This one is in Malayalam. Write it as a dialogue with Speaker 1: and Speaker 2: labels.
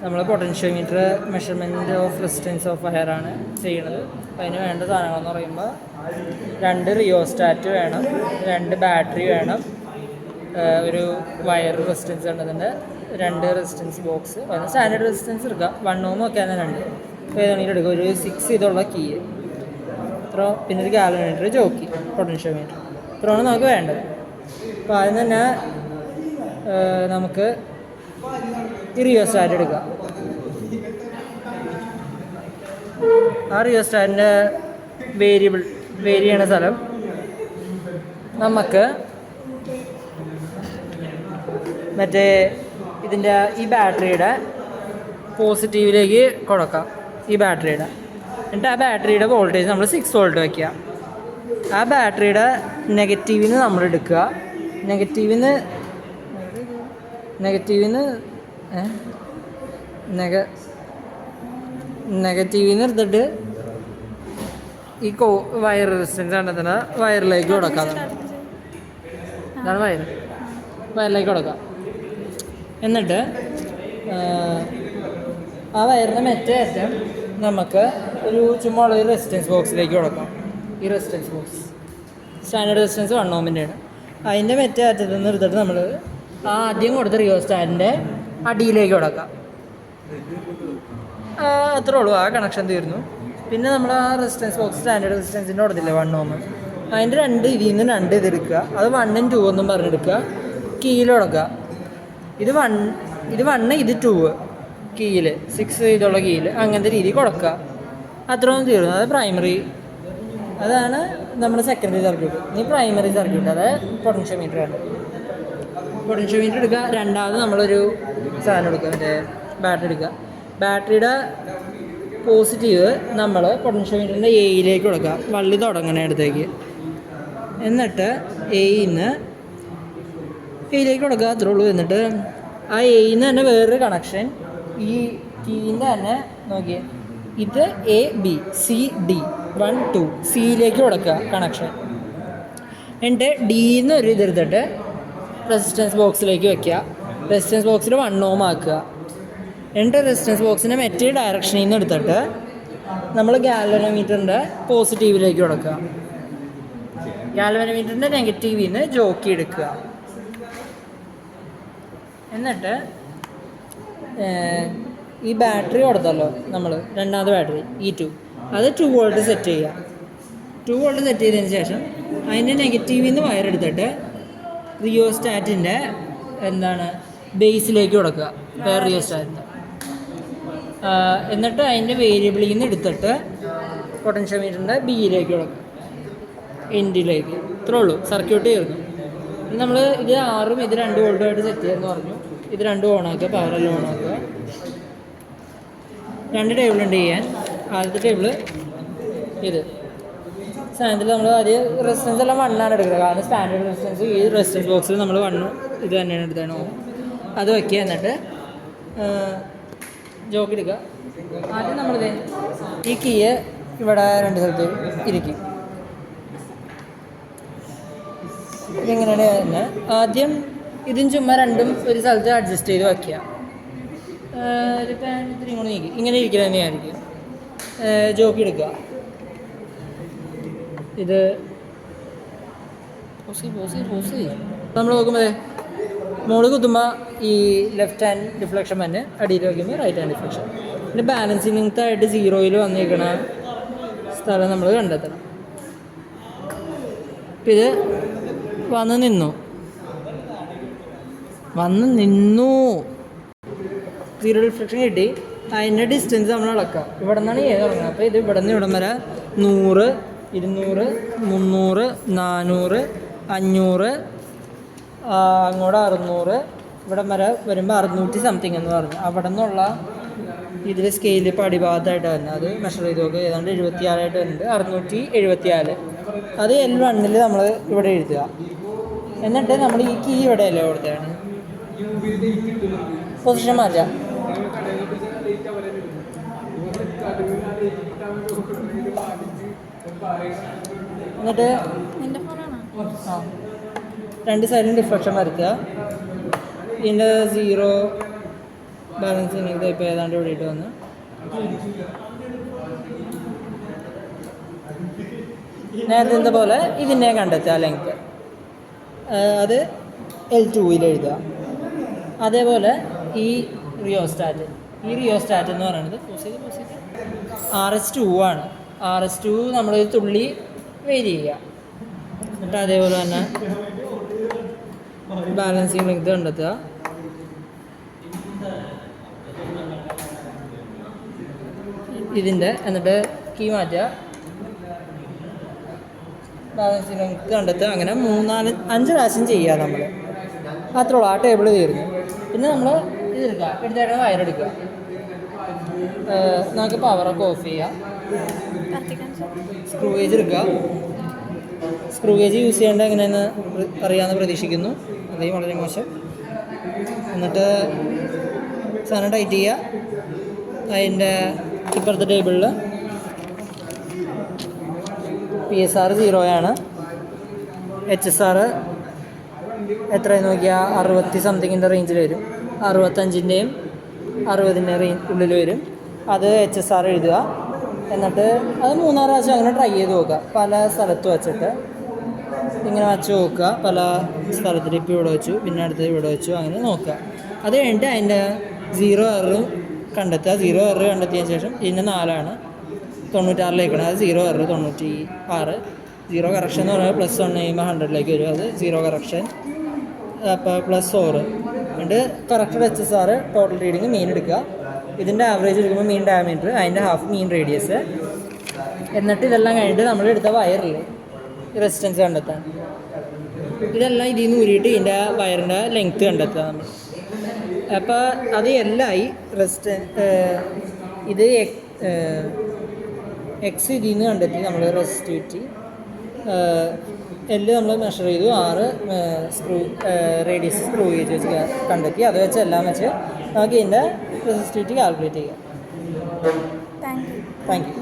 Speaker 1: നമ്മൾ potentiometer measurement of resistance of fire ആണ് ചെയ്യുന്നത്. അപ്പോൾ അതിന് വേണ്ട സാധനങ്ങളെന്ന് പറയുമ്പോൾ 2 റിയോസ്റ്റാറ്റ് വേണം, 2 ബാറ്ററി വേണം, ഒരു wire resistance വേണ്ടതുണ്ട്, 2 resistance box. Standard resistance എടുക്കുക, 1 ohm ഒക്കെ ആണ് 2. അപ്പോൾ ഏതാണെങ്കിലും എടുക്കുക. ഒരു 6 ഇതുള്ള കീ ഇത്ര, പിന്നെ ഒരു ഗാലനോമീറ്റർ, ജോക്കി, പൊട്ടൻഷ്യോമീറ്റർ, ഇത്രയാണ് നമുക്ക് വേണ്ടത്. അപ്പോൾ ആദ്യം തന്നെ നമുക്ക് ഈ റിയോസ്റ്റാറ്റ് എടുക്കുക. ആ റിയോസ്റ്റാറ്റിൻ്റെ വേരി ചെയ്യണ സ്ഥലം നമുക്ക് മറ്റേ ഇതിൻ്റെ ഈ ബാറ്ററിയുടെ പോസിറ്റീവിലേക്ക് കൊടുക്കാം. ഈ ബാറ്ററിയുടെ എന്നിട്ട് ആ ബാറ്ററിയുടെ വോൾട്ടേജ് നമ്മൾ 6 വോൾട്ട് വയ്ക്കുക. ആ ബാറ്ററിയുടെ നെഗറ്റീവിന് നമ്മൾ എടുക്കുക. നെഗറ്റീവിന് എടുത്തിട്ട് ഈ വയർ റെസിസ്റ്റൻസ് കണ്ടെത്തുന്ന വയറിലേക്ക് കൊടുക്കാം. ഇതാണ് വയറിലേക്ക് കൊടുക്കാം. എന്നിട്ട് ആ വയറിൻ്റെ മറ്റേ അറ്റം നമുക്ക് ഒരു ചുമ്മാ ഉള്ള ഒരു റെസിസ്റ്റൻസ് ബോക്സിലേക്ക് കൊടുക്കാം. ഈ റെസിസ്റ്റൻസ് ബോക്സ് സ്റ്റാൻഡേർഡ് റെസിസ്റ്റൻസ് 1 ohmൻ്റെ ആണ്. അതിൻ്റെ മറ്റേ അറ്റത്തിൽ നിന്ന് എടുത്തിട്ട് നമ്മൾ ആദ്യം കൊടുത്ത റിയോസ്റ്റാറ്റിൻ്റെ അടിയിലേക്ക് കൊടുക്കാം. അത്രേ ഉള്ളൂ, ആ കണക്ഷൻ തീർന്നു. പിന്നെ നമ്മൾ ആ റെസിസ്റ്റൻസ് ബോക്സ് സ്റ്റാൻഡേർഡ് റെസിസ്റ്റൻസിൻ്റെ കൊടുത്തില്ലേ 1 ohm, അതിൻ്റെ 2 ഇതിൽ നിന്ന് 2 ഇതെടുക്കുക. അത് 1 ഉം 2 എന്നും പറഞ്ഞെടുക്കുക. കീയിൽ കൊടുക്കുക. ഇത് 1, ഇത് 2 കീയിൽ, 6 ഇതുള്ള കീയിൽ, അങ്ങനത്തെ രീതിയിൽ കൊടുക്കുക. അത്രയും തീർന്നു. അത് പ്രൈമറി, അതാണ് നമ്മുടെ സെക്കൻഡറി സർക്യൂട്ട്. ഇനി പ്രൈമറി സർക്യൂട്ട്, അതായത് പൊട്ടൻഷ്യോമീറ്റർ ആണ്. പൊട്ടൻഷ്യോമീറ്റർ എടുക്കുക. രണ്ടാമത് നമ്മളൊരു സാധനം എടുക്കുക, മറ്റേ ബാറ്ററി എടുക്കുക. ബാറ്ററിയുടെ പോസിറ്റീവ് നമ്മൾ പൊട്ടൻഷ്യോമീറ്ററിൻ്റെ എയിലേക്ക് കൊടുക്കുക, വള്ളി തുടങ്ങണ അടുത്തേക്ക്. എന്നിട്ട് എയിന്ന് എയിലേക്ക് കൊടുക്കുക, അത്രേ ഉള്ളൂ. എന്നിട്ട് ആ എയിന്ന് തന്നെ വേറൊരു കണക്ഷൻ ഈ കീൻ്റെ തന്നെ നോക്കിയേ, ഇത് AB CD 1 2 സിയിലേക്ക് കൊടുക്കുക കണക്ഷൻ. എന്നിട്ട് ഡിന്ന് ഒരു ഇതെടുത്തിട്ട് റെസിസ്റ്റൻസ് ബോക്സിലേക്ക് വയ്ക്കുക. റെസിസ്റ്റൻസ് ബോക്സിൽ 1 ohm ആക്കുക. എന്നിട്ട് റെസിസ്റ്റൻസ് ബോക്സിൻ്റെ മറ്റേ ഡയറക്ഷനിൽ നിന്ന് എടുത്തിട്ട് നമ്മൾ ഗാൽവനോമീറ്ററിൻ്റെ പോസിറ്റീവിലേക്ക് കൊടുക്കുക. ഗാൽവനോമീറ്ററിൻ്റെ നെഗറ്റീവിൽ നിന്ന് ജോക്കി എടുക്കുക. എന്നിട്ട് ഈ ബാറ്ററി കൊടുത്തല്ലോ നമ്മൾ, രണ്ടാമത്തെ ബാറ്ററി E2, അത് 2 വോൾട്ട് സെറ്റ് ചെയ്യുക. 2 വോൾട്ട് സെറ്റ് ചെയ്തതിന് ശേഷം അതിൻ്റെ നെഗറ്റീവിൽ നിന്ന് വയറെടുത്തിട്ട് റിയോസ്റ്റാറ്റിൻ്റെ ബേസിലേക്ക് കൊടുക്കുക, വേറെ റിയോസ്റ്റാറ്റിൻ്റെ. എന്നിട്ട് അതിൻ്റെ വേരിയബിളിൽ നിന്ന് എടുത്തിട്ട് പൊട്ടൻഷ്യോമീറ്ററിൻ്റെ ബിയിലേക്ക് കൊടുക്കുക, എൻഡിലേക്ക്. ഇത്രേ ഉള്ളൂ, സർക്യൂട്ട് തീർന്നു. നമ്മൾ ഇത് 6ഉം ഇത് 2 വോൾട്ടുമായിട്ട് സെറ്റ് ചെയ്യുമെന്ന് പറഞ്ഞു. ഇത് 2 ഓണാക്കുക, പവറെല്ലാം ഓണാക്കുക. 2 ടേബിളുണ്ട് ചെയ്യാൻ. ആദ്യത്തെ ടേബിള് ഇത് സാധനത്തിൽ നമ്മൾ ആദ്യം റെസിസ്റ്റൻസ് എല്ലാം 1 ആണ് എടുക്കുന്നത്, കാരണം സ്റ്റാൻഡേർഡ് റെസിസ്റ്റൻസ് ഈ റെസിസ്റ്റൻസ് ബോക്സിൽ നമ്മൾ 1 ഇത് തന്നെയാണ് എടുത്തത്. അത് വയ്ക്കുക. എന്നിട്ട് ജോക്ക് എടുക്കുക. ആദ്യം നമ്മളിത് ഈ കീയെ ഇവിടെ 2 സ്ഥലത്ത് ഇരിക്കും. ഇതെങ്ങനെയാണ് തന്നെ ആദ്യം ഇതും ചുമ്മാ 2ഉം ഒരു സ്ഥലത്ത് അഡ്ജസ്റ്റ് ചെയ്ത് വയ്ക്കുക. ഒരു ഇത്തിരി കൂടെ നീക്കി ഇങ്ങനെ ഇരിക്കുന്നത് തന്നെയായിരിക്കും. ജോക്കി എടുക്കുക. ഇത് നമ്മൾ നോക്കുമ്പോൾ മോള് കുത്തുമ്പോൾ ഈ ലെഫ്റ്റ് ഹാൻഡ് ഡിഫ്ലക്ഷൻ തന്നെ, അടിയിൽ വയ്ക്കുമ്പോൾ റൈറ്റ് ഹാൻഡ് ഡിഫ്ലക്ഷൻ. പിന്നെ ബാലൻസിങ്ങിട്ടായിട്ട് 0യിൽ വന്നിരിക്കണ സ്ഥലം നമ്മൾ കണ്ടെത്തണം. അപ്പം ഇത് വന്ന് നിന്നു 0 ഡിഫ്ലക്ഷൻ കിട്ടി. അതിൻ്റെ ഡിസ്റ്റൻസ് നമ്മൾ അളക്കുക. ഇവിടെ നിന്നാണ് ഏത് തുടങ്ങുന്നത്. അപ്പോൾ ഇത് ഇവിടെ നിന്ന് ഇവിടം വരെ 100 200 300 400 500, അങ്ങോട്ട് 600, ഇവിടം വരെ വരുമ്പോൾ 600 സംതിങ് എന്ന് പറഞ്ഞു. അവിടെ നിന്നുള്ള ഇതിൽ സ്കെയില് പടിഭാഗത്തായിട്ട് വരുന്നത്, അത് മെഷർ ചെയ്ത് നോക്കുക. ഏതാണ്ട് 76 വരുന്നുണ്ട്, 674. അത് L1 നമ്മൾ ഇവിടെ എഴുതുക. എന്നിട്ട് നമ്മൾ ഈ കീ ഇവിടെ അല്ലേ കൊടുത്തതാണ്, പൊസിഷൻ മാറ്റാം. എന്നിട്ട് 2 സൈഡിലും ഡിഫ്ലക്ഷൻ വരയ്ക്കുക. ഇതിൻ്റെ 0 ബാലൻസിങ് ഇത് ഇപ്പോൾ ഏതാണ്ട് ഇവിടെ വന്ന് നേരത്തെ പോലെ ഇതിനെ കണ്ടെത്തുക ലെങ്ത് അത് L2 എഴുതുക. അതേപോലെ ഈ റിയോസ്റ്റാറ്റ് എന്ന് പറയുന്നത് RS2 ആണ്. RS2 നമ്മൾ തുള്ളി വേരി ചെയ്യുക. എന്നിട്ട് അതേപോലെ തന്നെ ബാലൻസിങ് ലെങ്ത് കണ്ടെത്തുക. ഇതിൻ്റെ എന്നിട്ട് കീ മാറ്റുക, ബാലൻസിങ് ലെങ്ത് കണ്ടെത്തുക. അങ്ങനെ 5 പ്രാവശ്യം ചെയ്യുക നമ്മൾ. മാത്രമേ ഉള്ളൂ, ആ ടേബിൾ തീർന്നു. പിന്നെ നമ്മൾ ഇതെടുക്കുക, എടുത്തേണ്ട വയറെടുക്കുക. നമുക്ക് പവറൊക്കെ ഓഫ് ചെയ്യാം. സ്ക്രൂ ഗേജ് എടുക്കുക. സ്ക്രൂ ഗേജ് യൂസ് ചെയ്യേണ്ട എങ്ങനെയെന്ന് അറിയാമെന്ന് പ്രതീക്ഷിക്കുന്നു. അല്ലെങ്കിൽ വളരെ മോശം. എന്നിട്ട് സാധനം ടൈറ്റ് ചെയ്യുക. അതിൻ്റെ ഇപ്പുറത്തെ ടേബിളിൽ PSR 0 ആണ്. HSR എത്രയെന്ന് നോക്കിയാൽ 60 സംതിങ്ങിൻ്റെ റേഞ്ചിൽ വരും. 65ൻ്റെയും 60ൻ്റെയും ഉള്ളിൽ വരും. അത് HSR എഴുതുക. എന്നിട്ട് അത് 3-6 പ്രാവശ്യം അങ്ങനെ ട്രൈ ചെയ്ത് നോക്കുക. പല സ്ഥലത്ത് വെച്ചിട്ട് ഇങ്ങനെ വച്ച് നോക്കുക. പല സ്ഥലത്തിൽ ഇപ്പോൾ ഇവിടെ വെച്ചു, പിന്നെ അടുത്തത് ഇവിടെ വെച്ചു, അങ്ങനെ നോക്കുക. അത് കഴിഞ്ഞിട്ട് അതിൻ്റെ 0 എറർ കണ്ടെത്തുക. 0 എറർ കണ്ടെത്തിയതിന് ശേഷം ഇതിൻ്റെ 4 96 അത് 0 എറർ 96. 0 കറക്ഷൻ എന്ന് പറയുന്നത് +1 കഴിയുമ്പോൾ 100 വരും. അത് 0 കറക്ഷൻ. അപ്പോൾ +4 എന്നിട്ട് കറക്റ്റഡ് HSR ടോട്ടൽ റീഡിങ് മീൻ എടുക്കുക. ഇതിൻ്റെ ആവറേജ് എടുക്കുമ്പോൾ മീൻ ഡയമീറ്റർ, അതിൻ്റെ ഹാഫ് മീൻ റേഡിയസ്. എന്നിട്ട് ഇതെല്ലാം കഴിഞ്ഞിട്ട് നമ്മൾ എടുത്ത വയറിൽ റെസിസ്റ്റൻസ് കണ്ടെത്താൻ. ഇതെല്ലാം ഇതിൽ നിന്ന് ഊരിയിട്ട് ഇതിൻ്റെ വയറിൻ്റെ ലെങ്ത്ത് കണ്ടെത്തുക നമ്മൾ. അപ്പോൾ അത് എല്ലായി ഇത് എക്സ് ഇതിൽ നിന്ന് കണ്ടെത്തി നമ്മൾ റെസിസ്റ്റിവിറ്റി. എല്ല് നമ്മൾ മെഷർ ചെയ്തു. 6 റേഡിയസ് സ്ക്രൂ ഗേജ് വെച്ച് കണ്ടെത്തി. അത് വെച്ച് എല്ലാം വെച്ച് നമുക്ക് ഇതിൻ്റെ റെസിസ്റ്റിവിറ്റി കാൽക്കുലേറ്റ് ചെയ്യാം.
Speaker 2: Thank you.